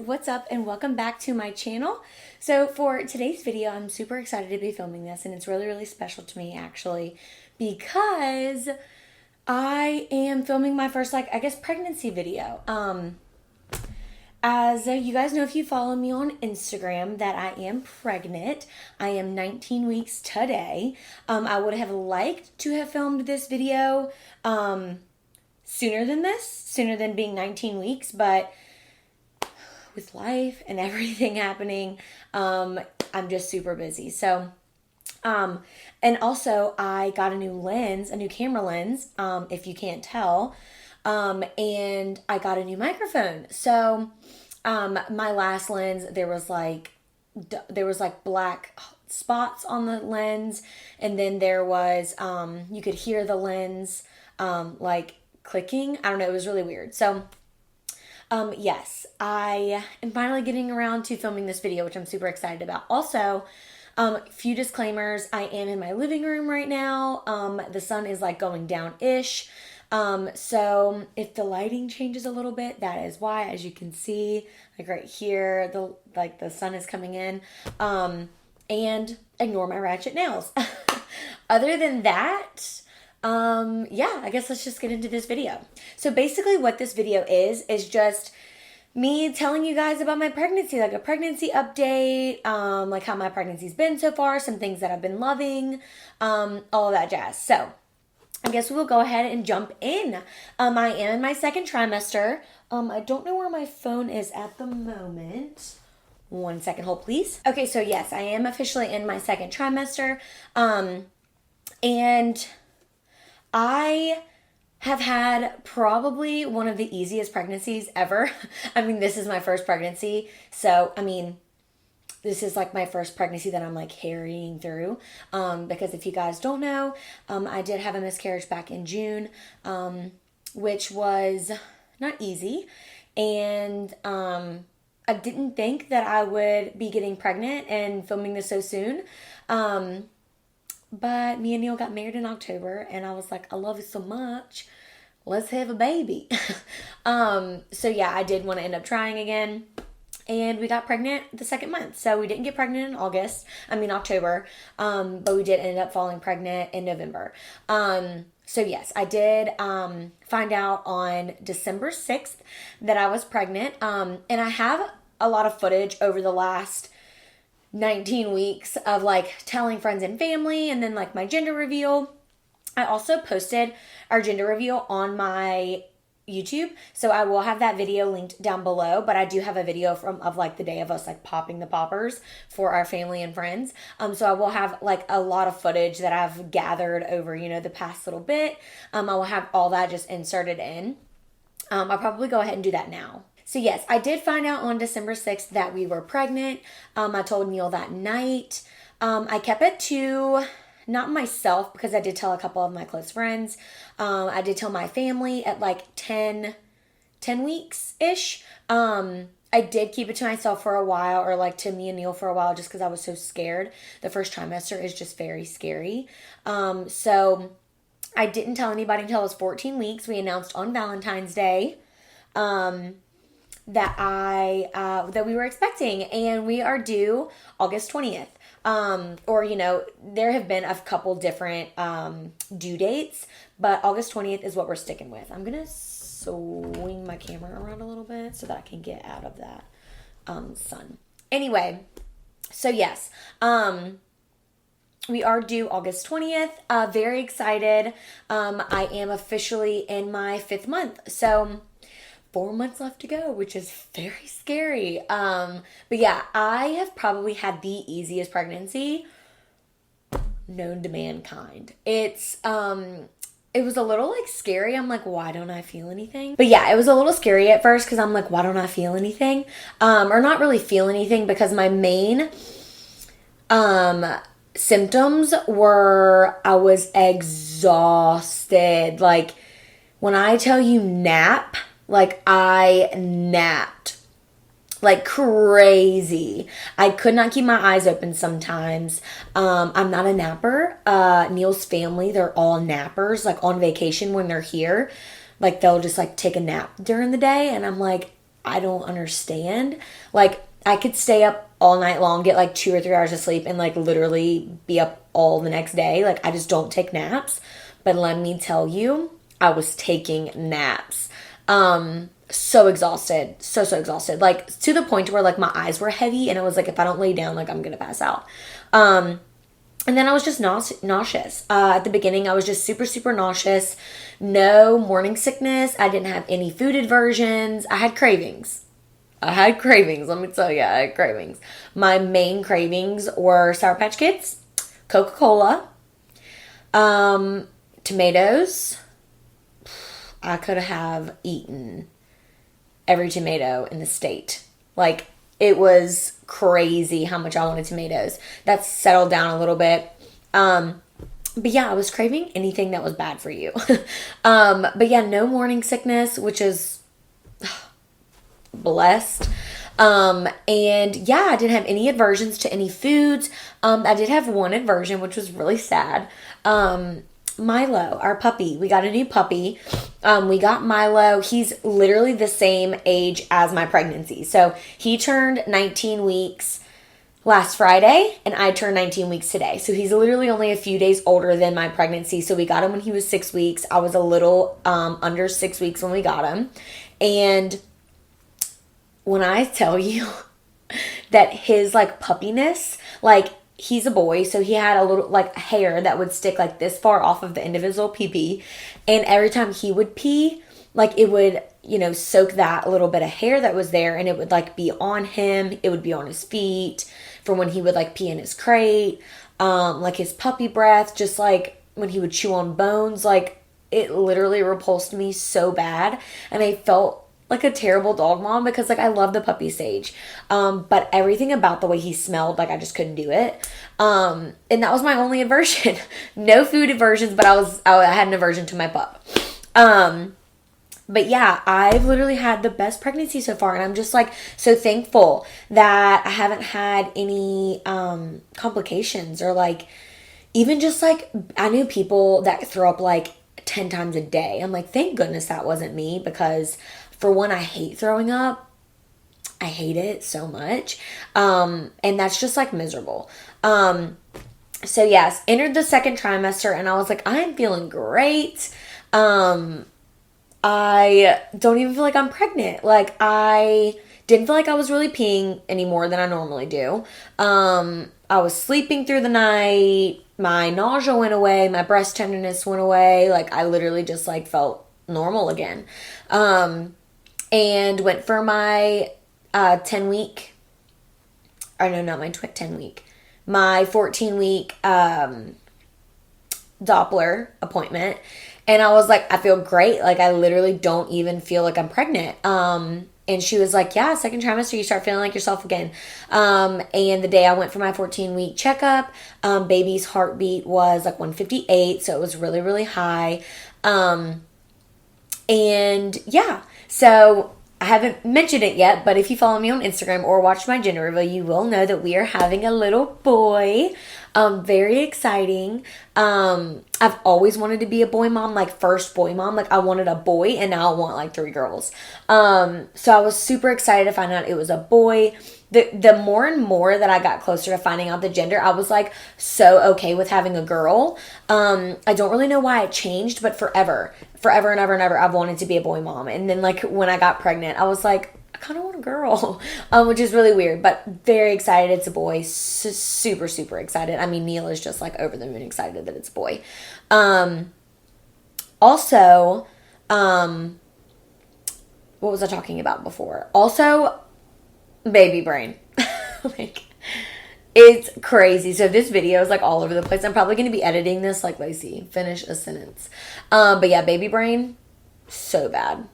what's up and welcome back to my channel. So for today's video, I'm super excited to be filming this, and it's really special to me actually because I am filming my first, I guess, pregnancy video. As you guys know, if you follow me on Instagram, that I am pregnant. I am 19 weeks today. I would have liked to have filmed this video sooner than being 19 weeks, but with life and everything happening, I'm just super busy. So, and also I got a new camera lens, if you can't tell, and I got a new microphone. So, my last lens, there was like black spots on the lens, and then there was, you could hear the lens, like clicking. I don't know. It was really weird. So, yes, I am finally getting around to filming this video, which I'm super excited about. Also, few disclaimers. I am in my living room right now. The sun is like going down-ish. So if the lighting changes a little bit, that is why. As you can see, like right here, the sun is coming in. And ignore my ratchet nails. Other than that, yeah, I guess let's just get into this video. So basically what this video is just me telling you guys about my pregnancy, like a pregnancy update, like how my pregnancy's been so far, some things that I've been loving, all of that jazz. So I guess we will go ahead and jump in. I am in my second trimester. I don't know where my phone is at the moment. 1 second, hold please. Okay, so yes, I am officially in my second trimester. And I have had probably one of the easiest pregnancies ever. I mean, this is my first pregnancy. So, I mean, this is like my first pregnancy that I'm like carrying through. Because if you guys don't know, I did have a miscarriage back in June, which was not easy. And I didn't think that I would be getting pregnant and filming this so soon. But me and Neil got married in October, and I was like, I love you so much. Let's have a baby. So yeah, I did want to end up trying again. And we got pregnant the second month. So we didn't get pregnant in October. But we did end up falling pregnant in November. So yes, I did find out on December 6th that I was pregnant. And I have a lot of footage over the last 19 weeks of like telling friends and family, and then like my gender reveal. I also posted our gender reveal on my YouTube, so I will have that video linked down below, but I do have a video of like the day of us like popping the poppers for our family and friends. So I will have like a lot of footage that I've gathered over, the past little bit. I will have all that just inserted in. I'll probably go ahead and do that now. So yes, I did find out on December 6th that we were pregnant. I told Neil that night. I kept it to not myself, because I did tell a couple of my close friends. I did tell my family at like 10 weeks-ish. I did keep it to myself for a while, or like to me and Neil for a while, just because I was so scared. The first trimester is just very scary. So I didn't tell anybody until I was 14 weeks. We announced on Valentine's Day that we were expecting, and we are due August 20th. There have been a couple different due dates, but August 20th is what we're sticking with. I'm gonna swing my camera around a little bit so that I can get out of that sun. Anyway, so yes, we are due August 20th. Very excited. I am officially in my 5th month. So 4 months left to go, which is very scary. But yeah, I have probably had the easiest pregnancy known to mankind. It was a little like scary. I'm like, why don't I feel anything? But yeah, it was a little scary at first because I'm like, why don't I feel anything? Or not really feel anything, because my main symptoms were I was exhausted. Like when I tell you nap, like I napped like crazy. I could not keep my eyes open sometimes. I'm not a napper. Neil's family, they're all nappers, like on vacation when they're here. Like they'll just like take a nap during the day. And I'm like, I don't understand. Like, I could stay up all night long, get like 2 or 3 hours of sleep, and like literally be up all the next day. Like, I just don't take naps. But let me tell you, I was taking naps. So exhausted. So exhausted. Like, to the point where like my eyes were heavy, and I was like, if I don't lay down, like I'm gonna pass out. And then I was just nauseous. At the beginning, I was just super nauseous. No morning sickness. I didn't have any food aversions. I had cravings. Let me tell you, I had cravings. My main cravings were Sour Patch Kids, Coca-Cola, tomatoes. I could have eaten every tomato in the state. Like, it was crazy how much I wanted tomatoes. That's settled down a little bit. But yeah, I was craving anything that was bad for you. But yeah, no morning sickness, which is blessed. And yeah, I didn't have any aversions to any foods. I did have one aversion, which was really sad. Milo, our puppy. We got a new puppy. We got Milo. He's literally the same age as my pregnancy. So he turned 19 weeks last Friday, and I turned 19 weeks today. So he's literally only a few days older than my pregnancy. So we got him when he was 6 weeks. I was a little under 6 weeks when we got him. And when I tell you that his like puppiness, like, he's a boy, so he had a little like hair that would stick like this far off of the end of his little pee-pee. And every time he would pee, like, it would, soak that little bit of hair that was there, and it would like be on him. It would be on his feet from when he would like pee in his crate. Like his puppy breath, just like when he would chew on bones, like, it literally repulsed me so bad. And I felt like a terrible dog mom because like I love the puppy stage. But everything about the way he smelled, like, I just couldn't do it. And that was my only aversion. No food aversions, but I had an aversion to my pup. But yeah, I've literally had the best pregnancy so far, and I'm just like so thankful that I haven't had any complications, or like even just like, I knew people that throw up like 10 times a day. I'm like, thank goodness that wasn't me, because for one, I hate throwing up. I hate it so much. And that's just like miserable. So yes, entered the second trimester, and I was like, I am feeling great. I don't even feel like I'm pregnant. Like, I didn't feel like I was really peeing any more than I normally do. I was sleeping through the night. My nausea went away. My breast tenderness went away. Like, I literally just like felt normal again. And went for my 10 week, or no, not my 10 week, my 14 week Doppler appointment. And I was like, I feel great. Like, I literally don't even feel like I'm pregnant. And she was like, yeah, second trimester, you start feeling like yourself again. And the day I went for my 14-week checkup, baby's heartbeat was like 158. So it was really, really high. And yeah, so I haven't mentioned it yet, but if you follow me on Instagram or watch my gender reveal, you will know that we are having a little boy. Very exciting. I've always wanted to be a boy mom, like first boy mom. Like, I wanted a boy, and now I want like 3 girls. So I was super excited to find out it was a boy. The more and more that I got closer to finding out the gender, I was like so okay with having a girl. I don't really know why it changed, but forever and ever, I've wanted to be a boy mom. And then like when I got pregnant, I was like, I kind of want a girl, which is really weird, but very excited it's a boy. Super excited. I mean, Neil is just like over the moon excited that it's a boy. Also, what was I talking about before? Also, baby brain. Like, it's crazy. So this video is like all over the place. I'm probably going to be editing this like Lacie. Finish a sentence. But yeah, baby brain, so bad.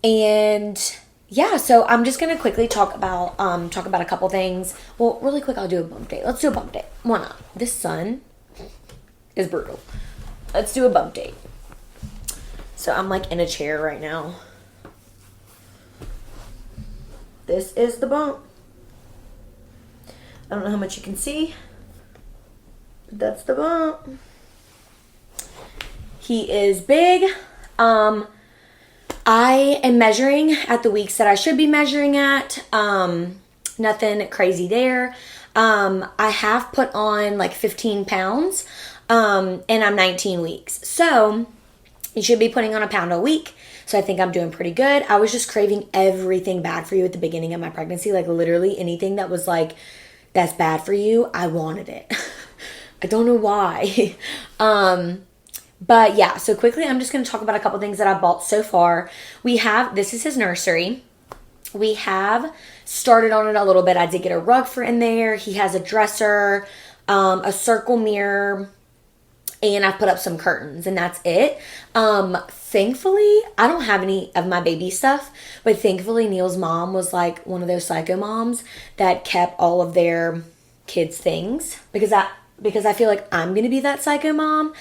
And yeah, so I'm just going to quickly talk about a couple things. Well, really quick, I'll do a bump date. Let's do a bump date. Why not? This sun is brutal. Let's do a bump date. So I'm like in a chair right now. This is the bump. I don't know how much you can see. That's the bump. He is big. I am measuring at the weeks that I should be measuring at. Nothing crazy there. I have put on like 15 pounds, and I'm 19 weeks. So you should be putting on a pound a week. So I think I'm doing pretty good. I was just craving everything bad for you at the beginning of my pregnancy. Like literally anything that was like, that's bad for you, I wanted it. I don't know why. But yeah, so quickly I'm just going to talk about a couple things that I bought so far. This is his nursery. We have started on it a little bit. I did get a rug for in there. He has a dresser, a circle mirror, and I've put up some curtains, and that's it. Thankfully, I don't have any of my baby stuff, but thankfully Neil's mom was like one of those psycho moms that kept all of their kids' things because I feel like I'm going to be that psycho mom.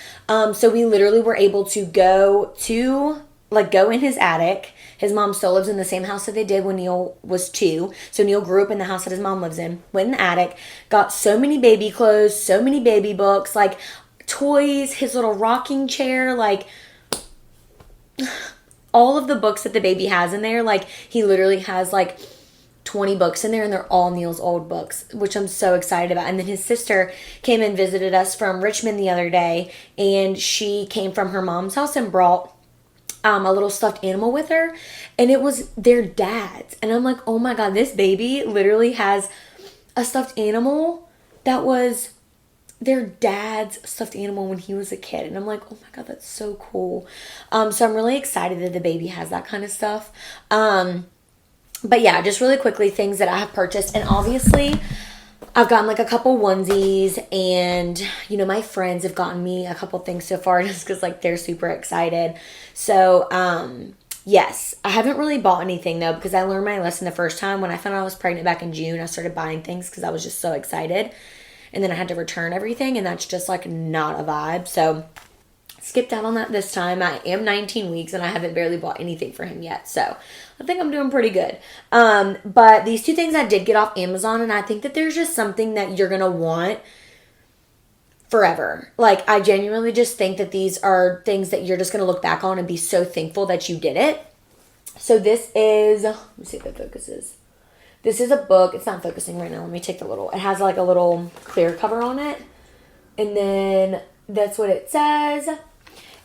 So we literally were able to go in his attic. His mom still lives in the same house that they did when Neil was 2. So Neil grew up in the house that his mom lives in, went in the attic, got so many baby clothes, so many baby books, like toys, his little rocking chair, like all of the books that the baby has in there. Like he literally has like 20 books in there, and they're all Neil's old books, which I'm so excited about. And then his sister came and visited us from Richmond the other day, and she came from her mom's house and brought a little stuffed animal with her, and it was their dad's. And I'm like, oh my god, this baby literally has a stuffed animal that was their dad's stuffed animal when he was a kid. And I'm like, oh my god, that's so cool. So I'm really excited that the baby has that kind of stuff. But yeah, just really quickly, things that I have purchased. And obviously I've gotten like a couple onesies, and you know, my friends have gotten me a couple things so far just because like they're super excited. So yes, I haven't really bought anything though, because I learned my lesson the first time when I found out I was pregnant back in June. I started buying things because I was just so excited, and then I had to return everything, and that's just like not a vibe. So skipped out on that this time. I am 19 weeks and I haven't barely bought anything for him yet, so I think I'm doing pretty good. But these 2 things I did get off Amazon, and I think that there's just something that you're gonna want forever. Like I genuinely just think that these are things that you're just gonna look back on and be so thankful that you did it. So this is, let me see if it focuses. This is a book. It's not focusing right now. Let me take it has like a little clear cover on it, and then that's what it says.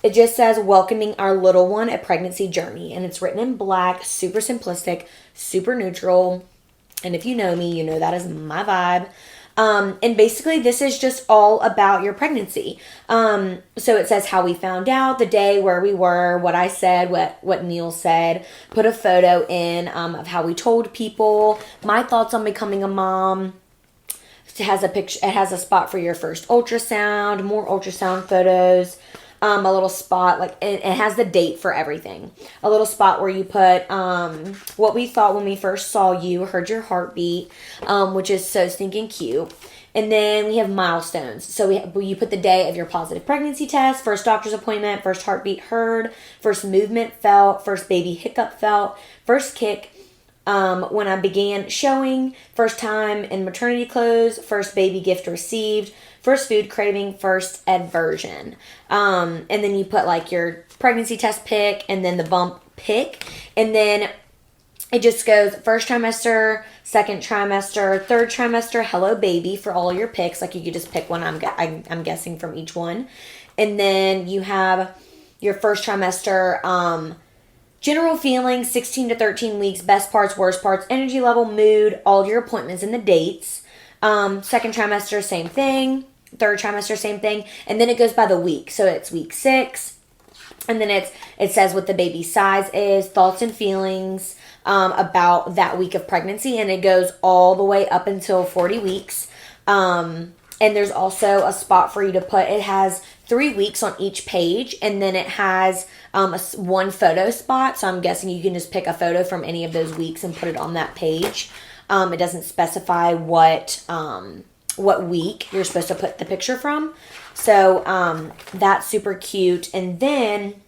It just says, welcoming our little one, a pregnancy journey. And it's written in black, super simplistic, super neutral. And if you know me, you know that is my vibe. And basically this is just all about your pregnancy. So it says how we found out, the day, where we were, what I said, what Neil said, put a photo in, of how we told people, my thoughts on becoming a mom. It has a picture, it has a spot for your first ultrasound, more ultrasound photos. A little spot, like it has the date for everything. A little spot where you put what we thought when we first saw you, heard your heartbeat, which is so stinking cute. And then we have milestones. So you put the day of your positive pregnancy test, first doctor's appointment, first heartbeat heard, first movement felt, first baby hiccup felt, first kick, when I began showing, first time in maternity clothes, first baby gift received, first food craving, first aversion. And then you put like your pregnancy test pick, and then the bump pick. And then it just goes first trimester, second trimester, third trimester, hello baby for all your picks. Like you could just pick one, I'm guessing, from each one. And then you have your first trimester, general feelings, 16 to 13 weeks, best parts, worst parts, energy level, mood, all your appointments and the dates. Second trimester, same thing. Third trimester, same thing. And then it goes by the week. So it's week 6. And then it says what the baby size is, thoughts and feelings about that week of pregnancy. And it goes all the way up until 40 weeks. And there's also a spot for you to put, it has 3 weeks on each page. And then it has one photo spot. So I'm guessing you can just pick a photo from any of those weeks and put it on that page. It doesn't specify what week you're supposed to put the picture from. So that's super cute. And then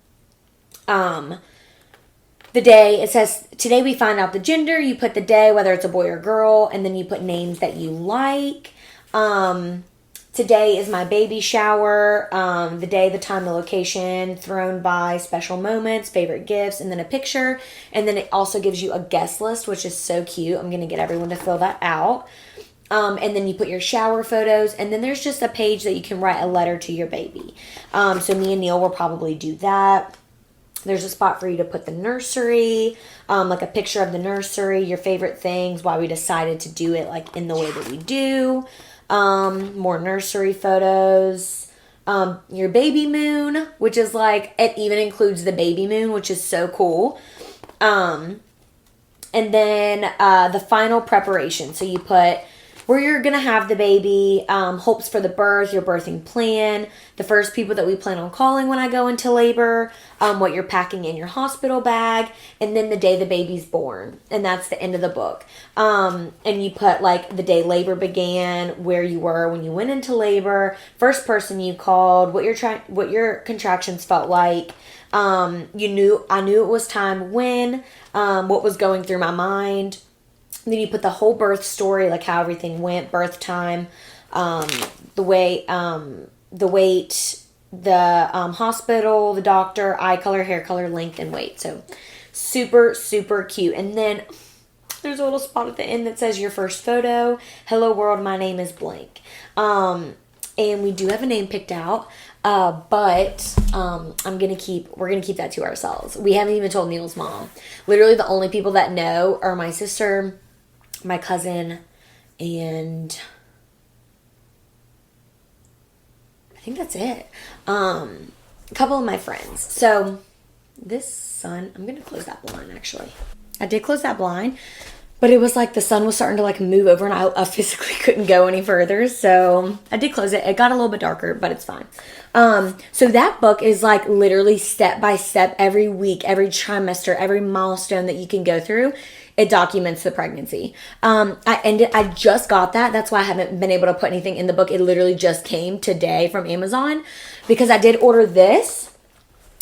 the day, it says, today we find out the gender. You put the day, whether it's a boy or girl, and then you put names that you like. Today is my baby shower, the day, the time, the location, thrown by, special moments, favorite gifts, and then a picture. And then it also gives you a guest list, which is so cute. I'm going to get everyone to fill that out. And then you put your shower photos, and then there's just a page that you can write a letter to your baby. So me and Neil will probably do that. There's a spot for you to put the nursery, like a picture of the nursery, your favorite things, why we decided to do it like in the way that we do. More nursery photos, your baby moon, which is like, it even includes the baby moon, which is so cool. And then, the final preparation. So you put where you're going to have the baby, hopes for the birth, your birthing plan, the first people that we plan on calling when I go into labor, what you're packing in your hospital bag, and then the day the baby's born. And that's the end of the book. And you put like the day labor began, where you were when you went into labor, first person you called, what your contractions felt like. I knew it was time when, what was going through my mind. Then you put the whole birth story, like how everything went, birth time, the weight, the hospital, the doctor, eye color, hair color, length, and weight. So super, super cute. And then there's a little spot at the end that says your first photo. Hello world, my name is blank. And we do have a name picked out. But we're gonna keep that to ourselves. We haven't even told Neil's mom. Literally the only people that know are my sister, my cousin, and I think that's it. A couple of my friends. So this sun, I'm gonna close that blind actually. I did close that blind, but it was like the sun was starting to like move over and I physically couldn't go any further. So I did close it. It got a little bit darker, but it's fine. So that book is like literally step by step, every week, every trimester, every milestone that you can go through. It documents the pregnancy. I just got that. That's why I haven't been able to put anything in the book. It literally just came today from Amazon because I did order this.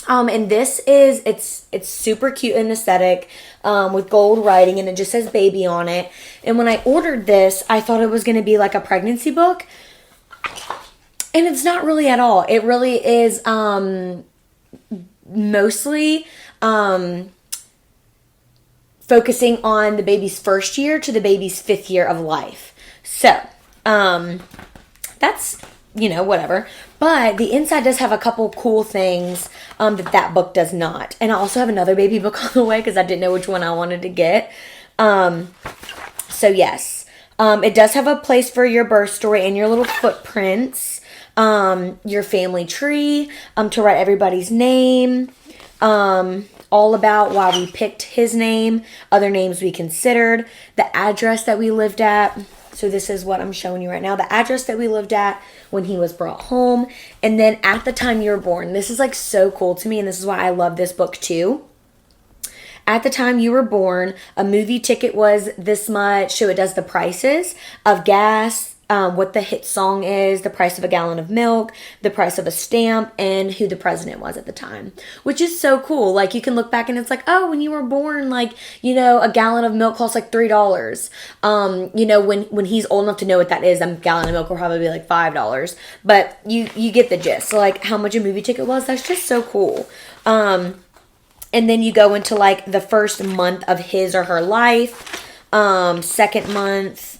And this is, it's super cute and aesthetic, with gold writing, and it just says baby on it. And when I ordered this, I thought it was going to be like a pregnancy book, and it's not really at all. It really is, mostly, focusing on the baby's first year to the baby's 5th year of life. So, that's, whatever. But the inside does have a couple cool things that book does not. And I also have another baby book on the way because I didn't know which one I wanted to get. So yes, it does have a place for your birth story and your little footprints, your family tree, to write everybody's name, all about why we picked his name, other names we considered, the address that we lived at. So this is what I'm showing you right now. The address that we lived at when he was brought home. And then at the time you were born. This is like so cool to me. And this is why I love this book too. At the time you were born, a movie ticket was this much. So it does the prices of gas, what the hit song is, the price of a gallon of milk, the price of a stamp, and who the president was at the time, which is so cool. Like you can look back and it's like, oh, when you were born, like, a gallon of milk costs like $3. When he's old enough to know what that is, a gallon of milk will probably be like $5, but you get the gist. So like how much a movie ticket was, that's just so cool. And then you go into like the first month of his or her life, second month,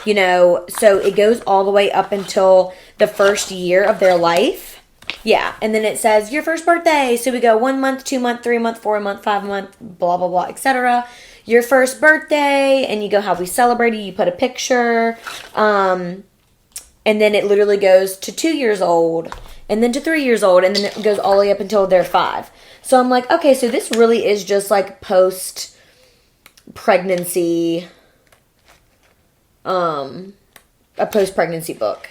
so it goes all the way up until the first year of their life. Yeah. And then it says your first birthday. So we go 1 month, 2 month, 3 month, 4 month, 5 month, blah, blah, blah, etc. Your first birthday, and you go how we celebrated. You put a picture. And then it literally goes to 2 years old, and then to 3 years old, and then it goes all the way up until they're 5. So I'm like, okay, so this really is just like post pregnancy, a post-pregnancy book,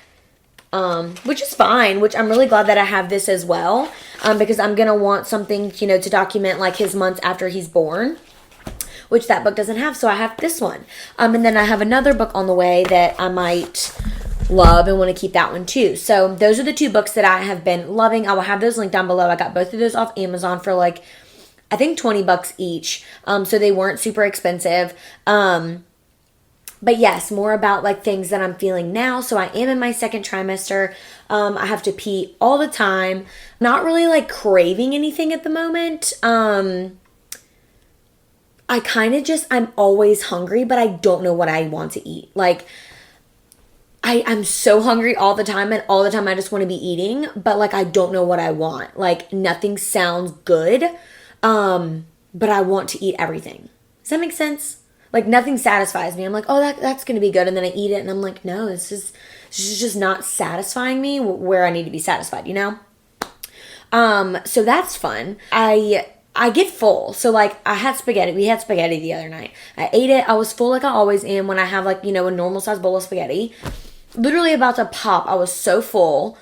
which is fine, which I'm really glad that I have this as well, because I'm going to want something, to document like his months after he's born, which that book doesn't have. So I have this one. And then I have another book on the way that I might love and want to keep that one too. So those are the 2 books that I have been loving. I will have those linked down below. I got both of those off Amazon for like, I think $20 each. So they weren't super expensive. But yes, more about like things that I'm feeling now. So I am in my second trimester. I have to pee all the time. Not really like craving anything at the moment. I kind of just, I'm always hungry, but I don't know what I want to eat. Like, I'm so hungry all the time, and all the time I just want to be eating, but like I don't know what I want. Like nothing sounds good, but I want to eat everything. Does that make sense? Like nothing satisfies me. I'm like, oh, that's gonna be good, and then I eat it, and I'm like, no, this is just not satisfying me where I need to be satisfied. You know. So that's fun. I get full. So like I had spaghetti. We had spaghetti the other night. I ate it. I was full like I always am when I have like, you know, a normal size bowl of spaghetti. Literally about to pop. I was so full.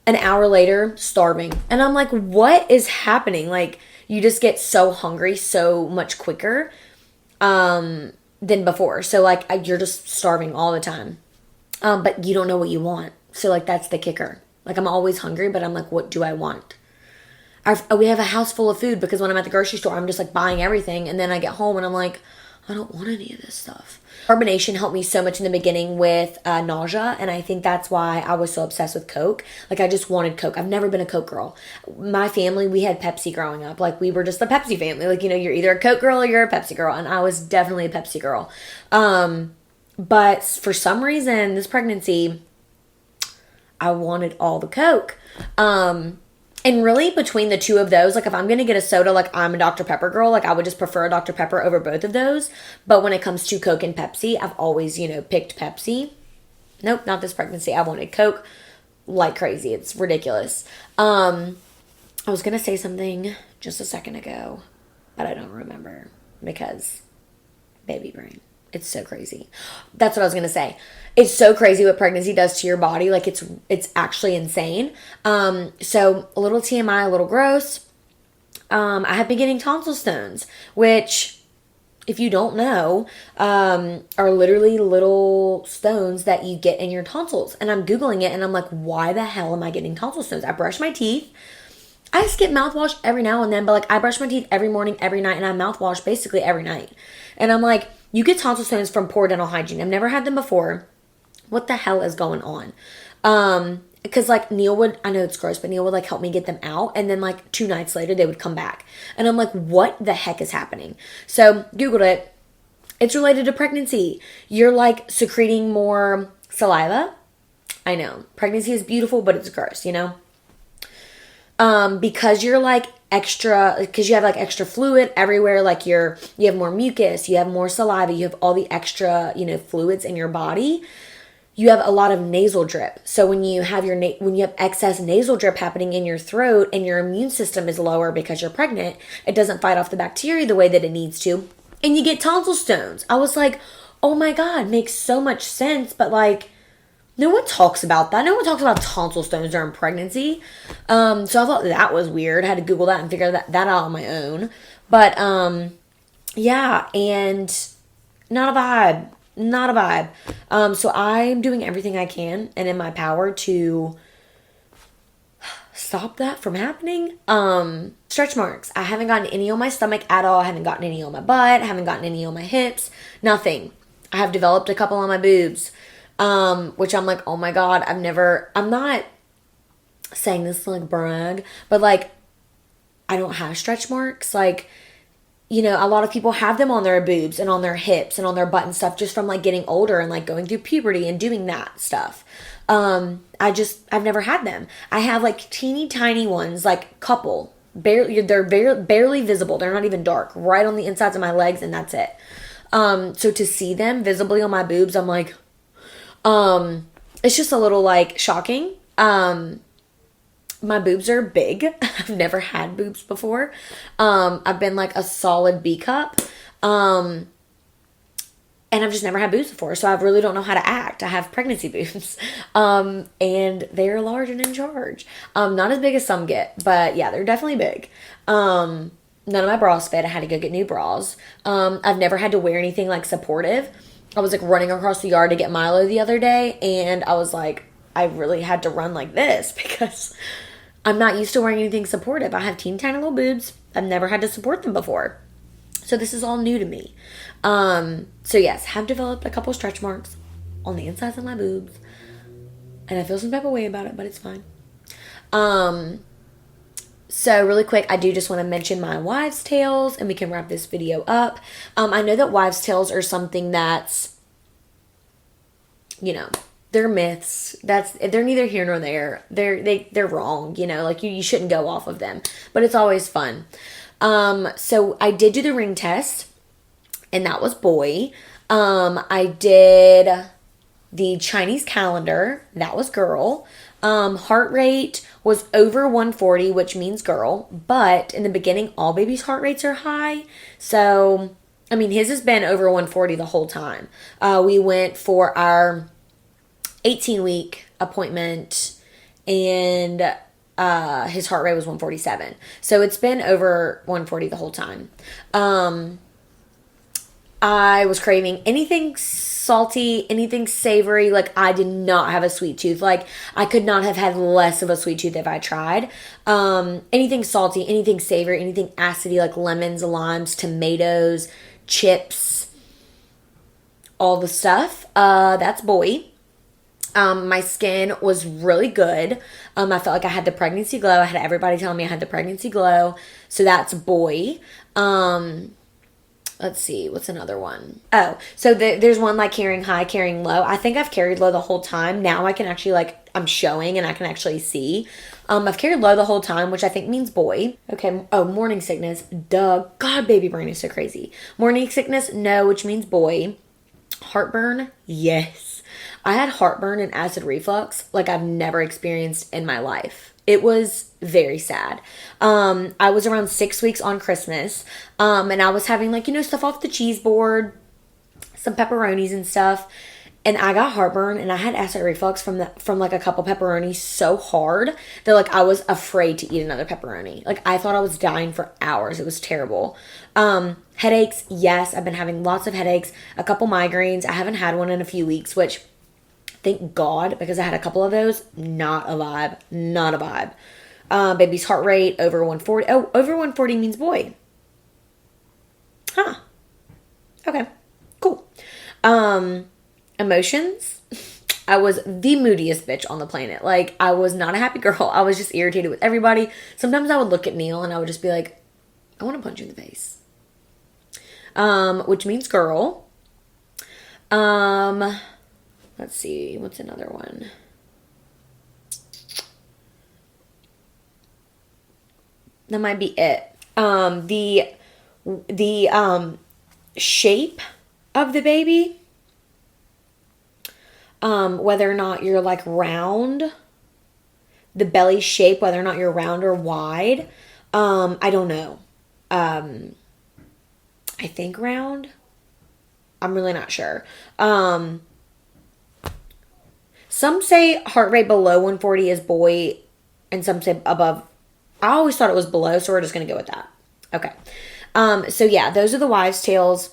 An hour later, starving. And I'm like, what is happening? Like you just get so hungry so much quicker than before. So like you're just starving all the time. But you don't know what you want. So like that's the kicker. Like I'm always hungry, but I'm like, what do I want? We have a house full of food because when I'm at the grocery store, I'm just like buying everything. And then I get home and I'm like, I don't want any of this stuff. Carbonation helped me so much in the beginning with nausea. And I think that's why I was so obsessed with Coke. Like I just wanted Coke. I've never been a Coke girl. My family, we had Pepsi growing up. Like we were just the Pepsi family. Like, you know, you're either a Coke girl or you're a Pepsi girl. And I was definitely a Pepsi girl. But for some reason, this pregnancy, I wanted all the Coke. And really, between the two of those, like if I'm going to get a soda, like I'm a Dr. Pepper girl, like I would just prefer a Dr. Pepper over both of those. But when it comes to Coke and Pepsi, I've always, you know, picked Pepsi. Nope, not this pregnancy. I wanted Coke like crazy. It's ridiculous. I was going to say something just a second ago, but I don't remember because baby brain. It's so crazy. That's what I was going to say. It's so crazy what pregnancy does to your body. Like it's actually insane. So a little TMI, a little gross. I have been getting tonsil stones, which if you don't know, are literally little stones that you get in your tonsils. And I'm Googling it and I'm like, why the hell am I getting tonsil stones? I brush my teeth. I skip mouthwash every now and then, but like I brush my teeth every morning, every night, and I mouthwash basically every night. And I'm like, you get tonsil stones from poor dental hygiene. I've never had them before. What the hell is going on? Because like Neil would, I know it's gross, but Neil would like help me get them out. And then like 2 nights later, they would come back. And I'm like, what the heck is happening? So Googled it. It's related to pregnancy. You're like secreting more saliva. I know. Pregnancy is beautiful, but it's gross, you know? Because you're like because you have like extra fluid everywhere, like you have more mucus, you have more saliva, you have all the extra, you know, fluids in your body. You have a lot of nasal drip. So when you have when you have excess nasal drip happening in your throat and your immune system is lower because you're pregnant, it doesn't fight off the bacteria the way that it needs to, and you get tonsil stones. I was like, oh my God, makes so much sense, but like no one talks about that. No one talks about tonsil stones during pregnancy. So I thought that was weird. I had to Google that and figure that out on my own. But yeah, and not a vibe. Not a vibe. So I'm doing everything I can and in my power to stop that from happening. Stretch marks. I haven't gotten any on my stomach at all. I haven't gotten any on my butt. I haven't gotten any on my hips. Nothing. I have developed a couple on my boobs. Which I'm like, oh my God, I'm not saying this to like brag, but like, I don't have stretch marks. Like, you know, a lot of people have them on their boobs and on their hips and on their butt and stuff just from like getting older and like going through puberty and doing that stuff. I've never had them. I have like teeny tiny ones, like couple, barely visible. They're not even dark, right on the insides of my legs, and that's it. So to see them visibly on my boobs, I'm like, it's just a little like shocking. My boobs are big. I've never had boobs before. I've been like a solid B cup. And I've just never had boobs before. So I really don't know how to act. I have pregnancy boobs. And they're large and in charge. Not as big as some get, but yeah, they're definitely big. None of my bras fit. I had to go get new bras. I've never had to wear anything like supportive. I was like running across the yard to get Milo the other day, and I was like, I really had to run like this because I'm not used to wearing anything supportive. I have teeny tiny little boobs. I've never had to support them before. So this is all new to me. So yes, have developed a couple stretch marks on the insides of my boobs. And I feel some type of way about it, but it's fine. So really quick, I do just want to mention my wives' tales, and we can wrap this video up. I know that wives' tales are something that's, you know, they're myths. They're neither here nor there. They're wrong, you know, like you shouldn't go off of them. But it's always fun. So I did do the ring test, and that was boy. I did the Chinese calendar, that was girl. Heart rate was over 140, which means girl. But in the beginning, all babies' heart rates are high. So, I mean, his has been over 140 the whole time. We went for our 18-week appointment, and his heart rate was 147. So it's been over 140 the whole time. I was craving anything salty, anything savory. Like, I did not have a sweet tooth. Like, I could not have had less of a sweet tooth if I tried. Anything salty, anything savory, anything acidy, like lemons, limes, tomatoes, chips, all the stuff. That's boy. My skin was really good. I felt like I had the pregnancy glow. I had everybody telling me I had the pregnancy glow. So that's boy. Let's see, what's another one? Oh, so there's one like carrying high, carrying low. I think I've carried low the whole time. Now I can actually, like, I'm showing and I can actually see. I've carried low the whole time, which I think means boy. Okay, oh, morning sickness. Duh. God, baby brain is so crazy. Morning sickness, no, which means boy. Heartburn, yes. I had heartburn and acid reflux like I've never experienced in my life. It was very sad. I was around 6 weeks on Christmas, and I was having, like, you know, stuff off the cheese board, some pepperonis and stuff, and I got heartburn, and I had acid reflux from like a couple pepperonis so hard that, like, I was afraid to eat another pepperoni. Like, I thought I was dying for hours. It was terrible. Headaches, yes, I've been having lots of headaches, a couple migraines. I haven't had one in a few weeks, which, thank God, because I had a couple of those. Not a vibe. Not a vibe. Baby's heart rate over 140. Oh, over 140 means boy. Huh. Okay. Cool. Emotions. I was the moodiest bitch on the planet. Like, I was not a happy girl. I was just irritated with everybody. Sometimes I would look at Neil and I would just be like, I want to punch you in the face. Which means girl. Let's see, what's another one? That might be it. The shape of the baby, whether or not you're, like, round, the belly shape, whether or not you're round or wide, I don't know. I think round. I'm really not sure. Some say heart rate below 140 is boy, and some say above. I always thought it was below, so we're just going to go with that. Okay. So yeah, those are the wives' tales.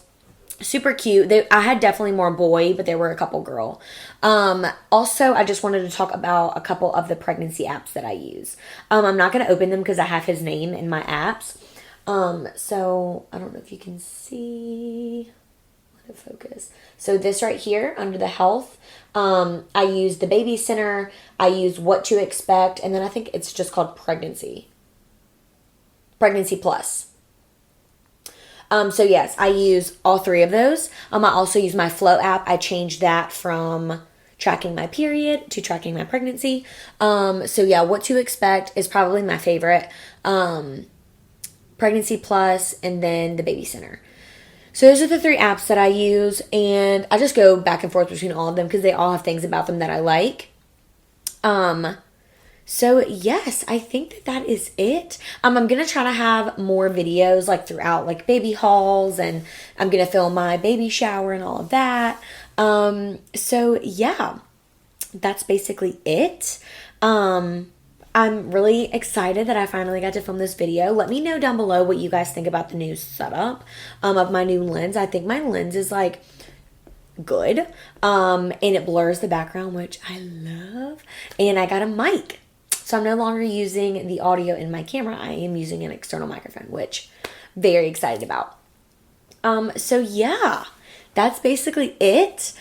Super cute. I had definitely more boy, but there were a couple girl. Also, I just wanted to talk about a couple of the pregnancy apps that I use. I'm not going to open them because I have his name in my apps. So I don't know if you can see. Let it focus. So this right here under the health, I use the baby center. I use what to expect. And then I think it's just called pregnancy plus. So yes, I use all three of those. I also use my Flow app. I changed that from tracking my period to tracking my pregnancy. So yeah, what to expect is probably my favorite. Pregnancy plus, and then the baby center. So those are the three apps that I use, and I just go back and forth between all of them because they all have things about them that I like. So yes, I think that is it. I'm going to try to have more videos like throughout, like baby hauls, and I'm going to film my baby shower and all of that. So yeah, that's basically it. I'm really excited that I finally got to film this video. Let me know down below what you guys think about the new setup of my new lens. I think my lens is like good, and it blurs the background, which I love. And I got a mic, so I'm no longer using the audio in my camera. I am using an external microphone, which I'm very excited about. So yeah, that's basically it.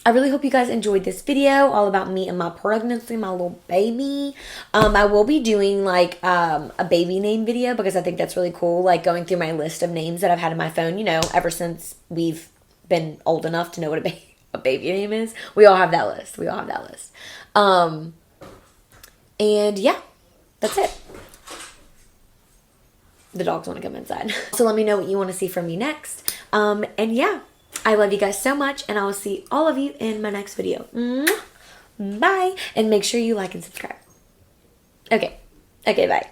I really hope you guys enjoyed this video all about me and my pregnancy, my little baby. I will be doing like a baby name video because I think that's really cool. Like going through my list of names that I've had in my phone, you know, ever since we've been old enough to know what a baby name is. We all have that list. We all have that list. And yeah, that's it. The dogs want to come inside. So let me know what you want to see from me next. And yeah, I love you guys so much, and I will see all of you in my next video. Mwah! Bye. And make sure you like and subscribe. Okay. Okay, bye.